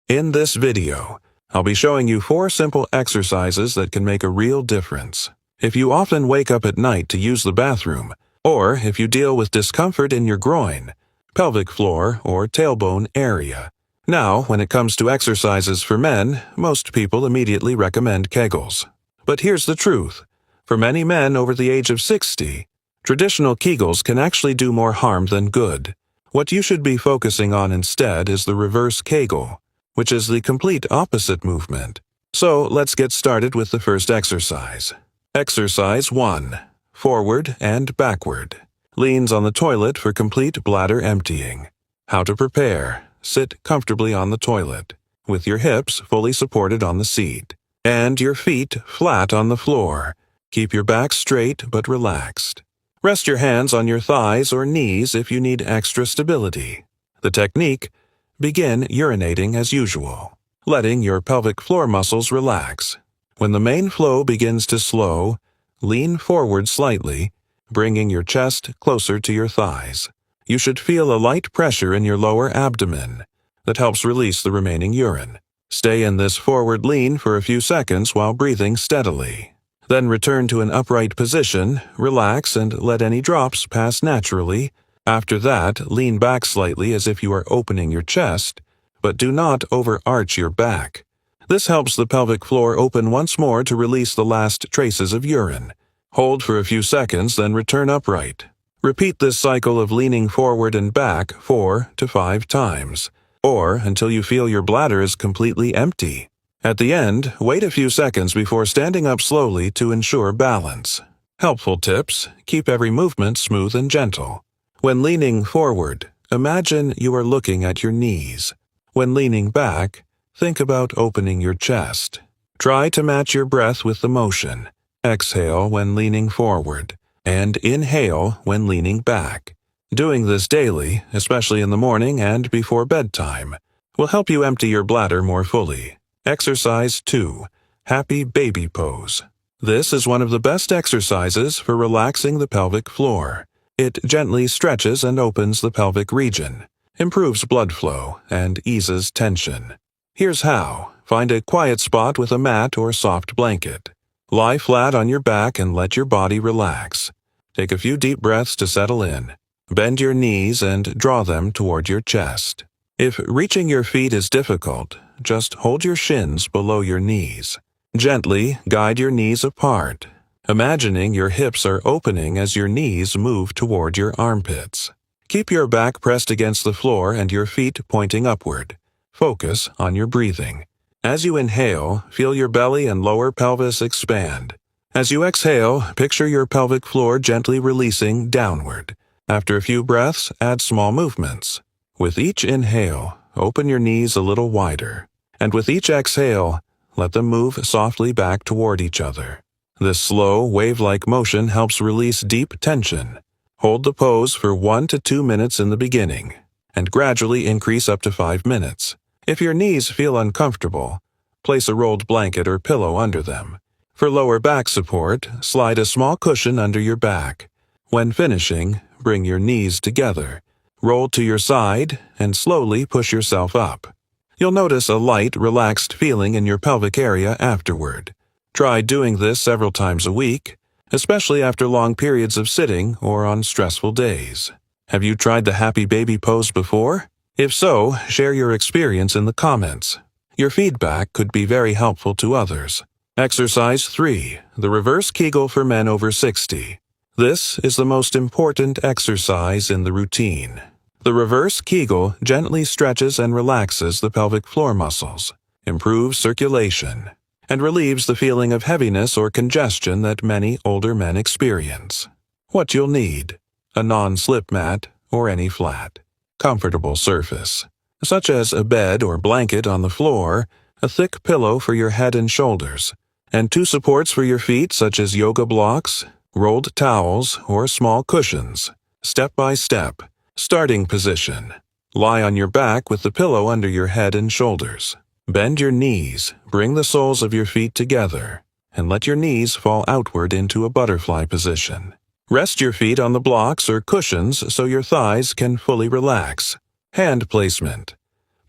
In this video, I'll be showing you 4 simple exercises that can make a real difference. If you often wake up at night to use the bathroom, or if you deal with discomfort in your groin, pelvic floor, or tailbone area. Now, when it comes to exercises for men, most people immediately recommend Kegels. But here's the truth. For many men over the age of 60, traditional Kegels can actually do more harm than good. What you should be focusing on instead is the reverse Kegel, which is the complete opposite movement. So let's get started with the first exercise. Exercise 1. Forward and backward. Leans on the toilet for complete bladder emptying. How to prepare. Sit comfortably on the toilet, with your hips fully supported on the seat, and your feet flat on the floor. Keep your back straight but relaxed. Rest your hands on your thighs or knees if you need extra stability. The technique: begin urinating as usual, letting your pelvic floor muscles relax. When the main flow begins to slow, lean forward slightly, bringing your chest closer to your thighs. You should feel a light pressure in your lower abdomen that helps release the remaining urine. Stay in this forward lean for a few seconds while breathing steadily. Then return to an upright position, relax, and let any drops pass naturally. After that, lean back slightly as if you are opening your chest, but do not overarch your back. This helps the pelvic floor open once more to release the last traces of urine. Hold for a few seconds, then return upright. Repeat this cycle of leaning forward and back 4 to 5 times, or until you feel your bladder is completely empty. At the end, wait a few seconds before standing up slowly to ensure balance. Helpful tips: keep every movement smooth and gentle. When leaning forward, imagine you are looking at your knees. When leaning back, think about opening your chest. Try to match your breath with the motion. Exhale when leaning forward, and inhale when leaning back. Doing this daily, especially in the morning and before bedtime, will help you empty your bladder more fully. Exercise 2. Happy Baby Pose. This is one of the best exercises for relaxing the pelvic floor. It gently stretches and opens the pelvic region, improves blood flow, and eases tension. Here's how. Find a quiet spot with a mat or soft blanket. Lie flat on your back and let your body relax. Take a few deep breaths to settle in. Bend your knees and draw them toward your chest. If reaching your feet is difficult, just hold your shins below your knees. Gently guide your knees apart, imagining your hips are opening as your knees move toward your armpits. Keep your back pressed against the floor and your feet pointing upward. Focus on your breathing. As you inhale, feel your belly and lower pelvis expand. As you exhale, picture your pelvic floor gently releasing downward. After a few breaths, add small movements. With each inhale, open your knees a little wider, and with each exhale, let them move softly back toward each other. This slow, wave-like motion helps release deep tension. Hold the pose for 1 to 2 minutes in the beginning, and gradually increase up to 5 minutes. If your knees feel uncomfortable, place a rolled blanket or pillow under them. For lower back support, slide a small cushion under your back. When finishing, bring your knees together. Roll to your side and slowly push yourself up. You'll notice a light, relaxed feeling in your pelvic area afterward. Try doing this several times a week, especially after long periods of sitting or on stressful days. Have you tried the Happy Baby Pose before? If so, share your experience in the comments. Your feedback could be very helpful to others. Exercise 3. The reverse Kegel for men over 60. This is the most important exercise in the routine. The reverse Kegel gently stretches and relaxes the pelvic floor muscles, improves circulation, and relieves the feeling of heaviness or congestion that many older men experience. What you'll need: a non-slip mat or any flat, comfortable surface, such as a bed or blanket on the floor, a thick pillow for your head and shoulders, and 2 supports for your feet such as yoga blocks, rolled towels, or small cushions. Step by step. Starting position. Lie on your back with the pillow under your head and shoulders. Bend your knees, bring the soles of your feet together, and let your knees fall outward into a butterfly position. Rest your feet on the blocks or cushions so your thighs can fully relax. Hand placement.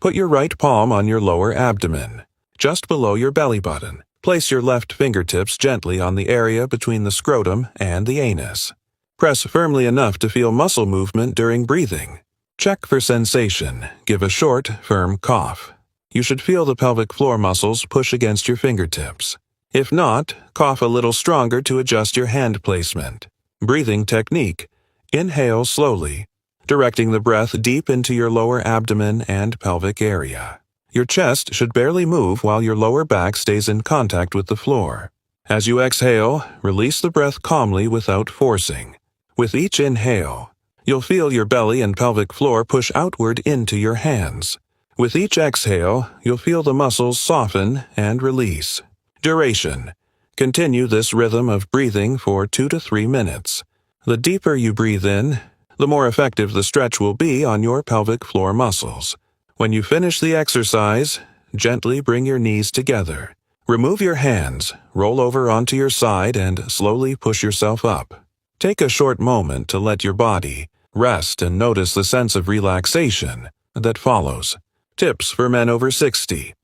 Put your right palm on your lower abdomen, just below your belly button. Place your left fingertips gently on the area between the scrotum and the anus. Press firmly enough to feel muscle movement during breathing. Check for sensation. Give a short, firm cough. You should feel the pelvic floor muscles push against your fingertips. If not, cough a little stronger to adjust your hand placement. Breathing technique. Inhale slowly, directing the breath deep into your lower abdomen and pelvic area. Your chest should barely move while your lower back stays in contact with the floor. As you exhale, release the breath calmly without forcing. With each inhale, you'll feel your belly and pelvic floor push outward into your hands. With each exhale, you'll feel the muscles soften and release. Duration. Continue this rhythm of breathing for 2 to 3 minutes. The deeper you breathe in, the more effective the stretch will be on your pelvic floor muscles. When you finish the exercise, gently bring your knees together. Remove your hands, roll over onto your side, and slowly push yourself up. Take a short moment to let your body rest and notice the sense of relaxation that follows. Tips for men over 60.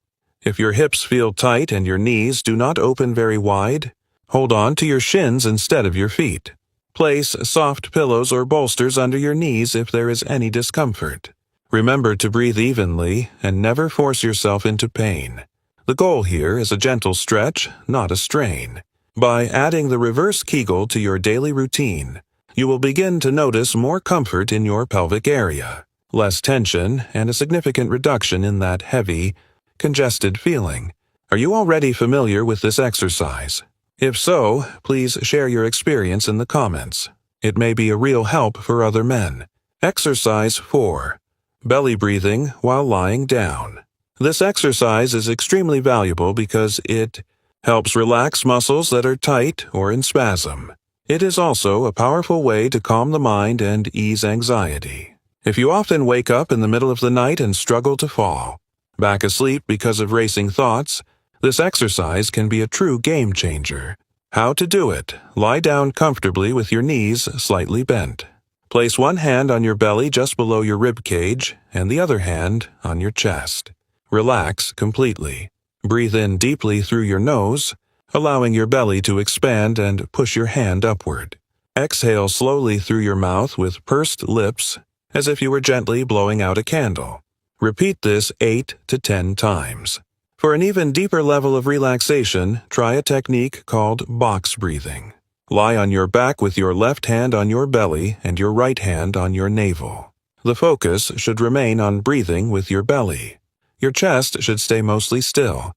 If your hips feel tight and your knees do not open very wide, hold on to your shins instead of your feet. Place soft pillows or bolsters under your knees if there is any discomfort. Remember to breathe evenly and never force yourself into pain. The goal here is a gentle stretch, not a strain. By adding the reverse Kegel to your daily routine, you will begin to notice more comfort in your pelvic area, less tension, and a significant reduction in that heavy, congested feeling. Are you already familiar with this exercise? If so, please share your experience in the comments. It may be a real help for other men. Exercise 4. Belly breathing while lying down. This exercise is extremely valuable because it helps relax muscles that are tight or in spasm. It is also a powerful way to calm the mind and ease anxiety. If you often wake up in the middle of the night and struggle to fall back asleep because of racing thoughts, this exercise can be a true game changer. How to do it? Lie down comfortably with your knees slightly bent. Place one hand on your belly just below your rib cage and the other hand on your chest. Relax completely. Breathe in deeply through your nose, allowing your belly to expand and push your hand upward. Exhale slowly through your mouth with pursed lips, as if you were gently blowing out a candle. Repeat this 8 to 10 times. For an even deeper level of relaxation, try a technique called box breathing. Lie on your back with your left hand on your belly and your right hand on your navel. The focus should remain on breathing with your belly. Your chest should stay mostly still.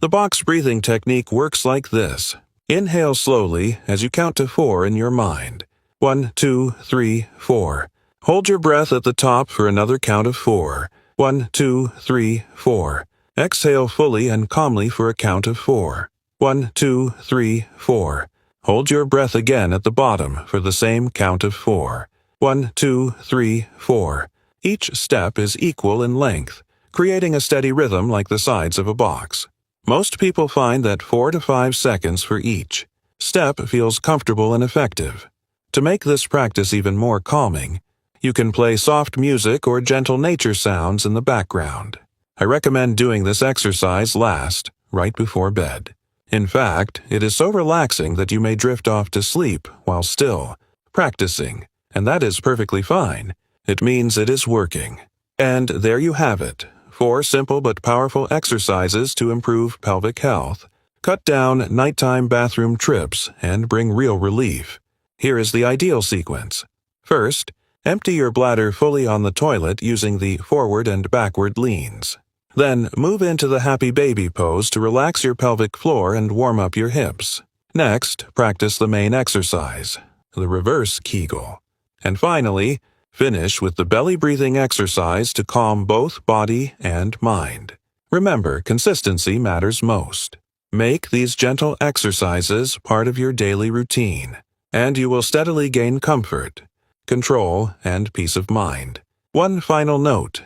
The box breathing technique works like this. Inhale slowly as you count to 4 in your mind. 1, 2, 3, 4. Hold your breath at the top for another count of 4. 1, 2, 3, 4. Exhale fully and calmly for a count of 4. 1, 2, 3, 4. Hold your breath again at the bottom for the same count of 4. 1, 2, 3, 4. Each step is equal in length, creating a steady rhythm like the sides of a box. Most people find that 4 to 5 seconds for each step feels comfortable and effective. To make this practice even more calming, you can play soft music or gentle nature sounds in the background. I recommend doing this exercise last, right before bed. In fact, it is so relaxing that you may drift off to sleep while still practicing, and that is perfectly fine. It means it is working. And there you have it, 4 simple but powerful exercises to improve pelvic health, cut down nighttime bathroom trips, and bring real relief. Here is the ideal sequence. First, empty your bladder fully on the toilet using the forward and backward leans. Then, move into the happy baby pose to relax your pelvic floor and warm up your hips. Next, practice the main exercise, the reverse Kegel. And finally, finish with the belly breathing exercise to calm both body and mind. Remember, consistency matters most. Make these gentle exercises part of your daily routine, and you will steadily gain comfort, control, and peace of mind. One final note.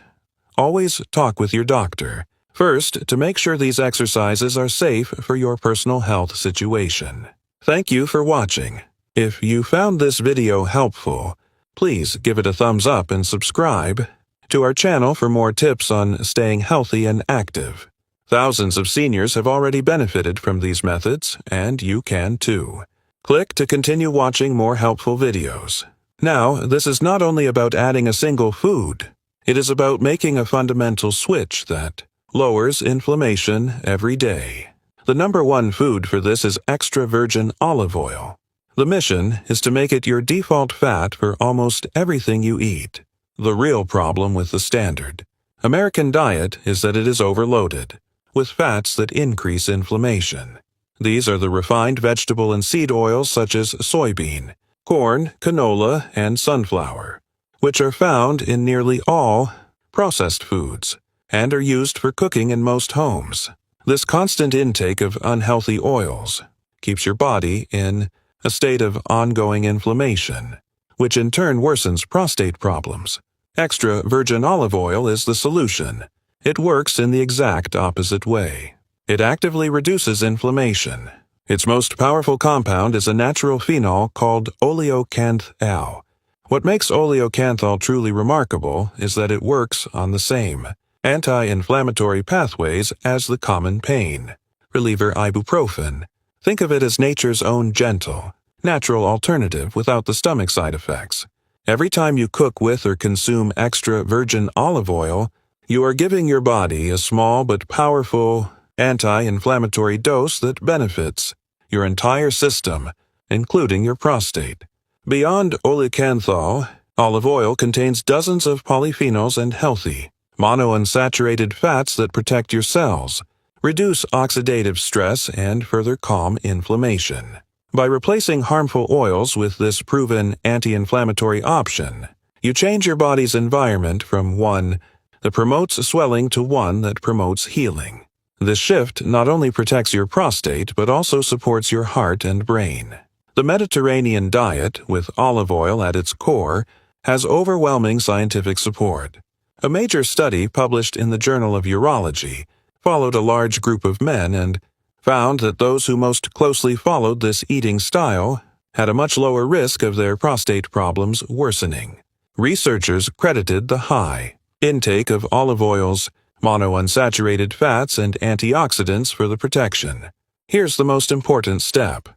Always talk with your doctor. First, to make sure these exercises are safe for your personal health situation. Thank you for watching. If you found this video helpful, please give it a thumbs up and subscribe. to our channel for more tips on staying healthy and active. Thousands of seniors have already benefited from these methods, and you can too. Click to continue watching more helpful videos. Now, this is not only about adding a single food. It is about making a fundamental switch that lowers inflammation every day. The number one food for this is extra virgin olive oil. The mission is to make it your default fat for almost everything you eat. The real problem with the standard American diet is that it is overloaded with fats that increase inflammation. These are the refined vegetable and seed oils such as soybean, corn, canola, and sunflower, which are found in nearly all processed foods and are used for cooking in most homes. This constant intake of unhealthy oils keeps your body in a state of ongoing inflammation, which in turn worsens prostate problems. Extra virgin olive oil is the solution. It works in the exact opposite way. It actively reduces inflammation. Its most powerful compound is a natural phenol called oleocanthal. What makes oleocanthal truly remarkable is that it works on the same anti-inflammatory pathways as the common pain reliever ibuprofen. Think of it as nature's own gentle, natural alternative without the stomach side effects. Every time you cook with or consume extra virgin olive oil, you are giving your body a small but powerful anti-inflammatory dose that benefits your entire system, including your prostate. Beyond oleocanthal, olive oil contains dozens of polyphenols and healthy, monounsaturated fats that protect your cells, reduce oxidative stress, and further calm inflammation. By replacing harmful oils with this proven anti-inflammatory option, you change your body's environment from one that promotes swelling to one that promotes healing. This shift not only protects your prostate but also supports your heart and brain. The Mediterranean diet, with olive oil at its core, has overwhelming scientific support. A major study published in the Journal of Urology followed a large group of men and found that those who most closely followed this eating style had a much lower risk of their prostate problems worsening. Researchers credited the high intake of olive oils, monounsaturated fats, and antioxidants for the protection. Here's the most important step.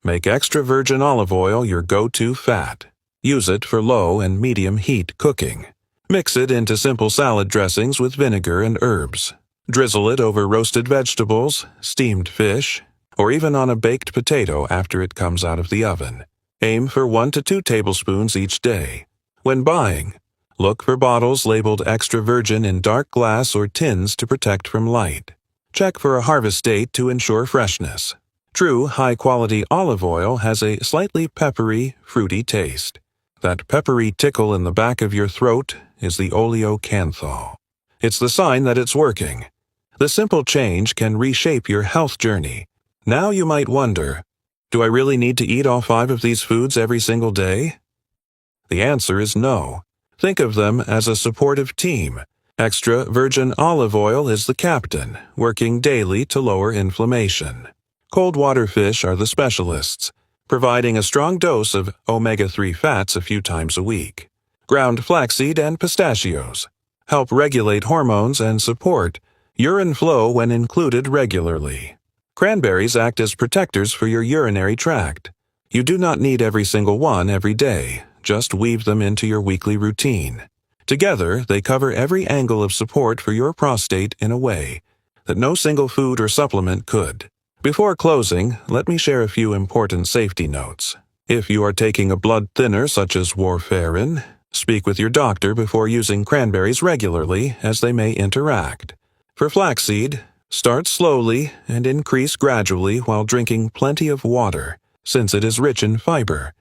Make extra virgin olive oil your go-to fat. Use it for low and medium heat cooking. Mix it into simple salad dressings with vinegar and herbs. Drizzle it over roasted vegetables, steamed fish, or even on a baked potato after it comes out of the oven. Aim for 1 to 2 tablespoons each day. When buying, look for bottles labeled extra virgin in dark glass or tins to protect from light. Check for a harvest date to ensure freshness. True high-quality olive oil has a slightly peppery, fruity taste. That peppery tickle in the back of your throat is the oleocanthal. It's the sign that it's working. The simple change can reshape your health journey. Now you might wonder, do I really need to eat all 5 of these foods every single day? The answer is no. Think of them as a supportive team. Extra virgin olive oil is the captain, working daily to lower inflammation. Cold water fish are the specialists, providing a strong dose of omega-3 fats a few times a week. Ground flaxseed and pistachios help regulate hormones and support urine flow when included regularly. Cranberries act as protectors for your urinary tract. You do not need every single one every day, just weave them into your weekly routine. Together, they cover every angle of support for your prostate in a way that no single food or supplement could. Before closing, let me share a few important safety notes. If you are taking a blood thinner such as warfarin, speak with your doctor before using cranberries regularly as they may interact. For flaxseed, start slowly and increase gradually while drinking plenty of water, since it is rich in fiber